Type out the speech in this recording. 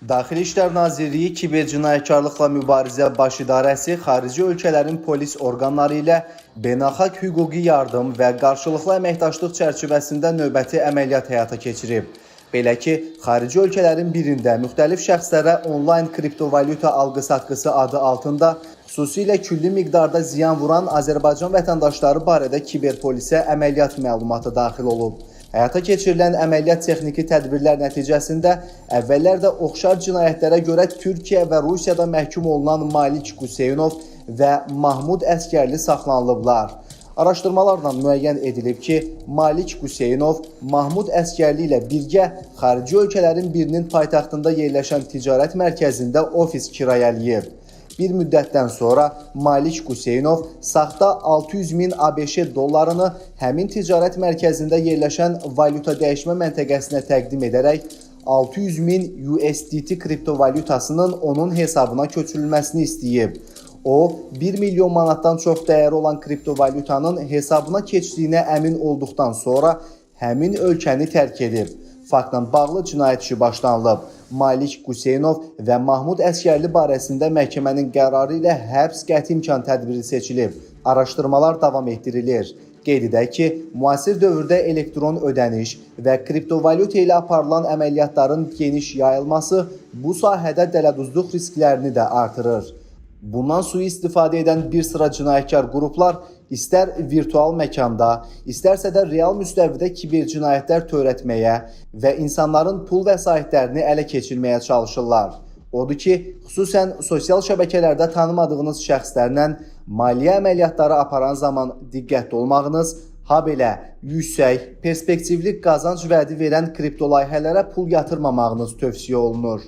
Daxili İşlər Nazirliyi Kibercinayətkarlıqla Mübarizə Baş İdarəsi xarici ölkələrin polis orqanları ilə beynəlxalq hüquqi yardım və qarşılıqlı əməkdaşlıq çərçivəsində növbəti əməliyyat həyata keçirib. Belə ki, xarici ölkələrin birində müxtəlif şəxslərə onlayn kriptovalyuta alqı-satqısı adı altında xüsusilə külli miqdarda ziyan vuran Azərbaycan vətəndaşları barədə kiberpolisə əməliyyat məlumatı daxil olub. Həyata keçirilən əməliyyat texniki tədbirlər nəticəsində əvvəllər oxşar cinayətlərə görə Türkiyə və Rusiyada məhkum olunan Malik Quseyinov və Mahmud Əskərli saxlanılıblar. Araşdırmalarla müəyyən edilib ki, Malik Quseyinov Mahmud Əskərli ilə birgə xarici ölkələrin birinin paytaxtında yerləşən ticarət mərkəzində ofis kirayələyib. Bir müddətdən sonra Malik Quseyinov saxta 600 min ABŞ dollarını həmin ticarət mərkəzində yerləşən valyuta dəyişmə məntəqəsinə təqdim edərək 600 min USDT kriptovalyutasının onun hesabına köçürülməsini istəyib. O, 1 milyon manatdan çox dəyəri olan kriptovalyutanın hesabına keçdiyinə əmin olduqdan sonra həmin ölkəni tərk edib. Faktla bağlı cinayət işi başlanılıb. Malik Quseyinov və Mahmud Əskərli barəsində məhkəmənin qərarı ilə həbs qəti imkan tədbiri seçilib. Araşdırmalar davam etdirilir. Qeyd edək ki, müasir dövrdə elektron ödəniş və kriptovalyuta ilə aparılan əməliyyatların geniş yayılması bu sahədə dələduzluq risklərini də artırır. Bundan sui-istifadə edən bir sıra cinayətkar qruplar istər virtual məkanda, istərsə də real müstəvidə kibercinayətlər törətməyə və insanların pul vəsaitlərini ələ keçirməyə çalışırlar. Odur ki, xüsusən sosial şəbəkələrdə tanımadığınız şəxslərlə maliyyə əməliyyatları aparan zaman diqqətli olmağınız, habelə yüksək, perspektivli qazanc vədi verən kripto layihələrə pul yatırmamağınız tövsiyə olunur.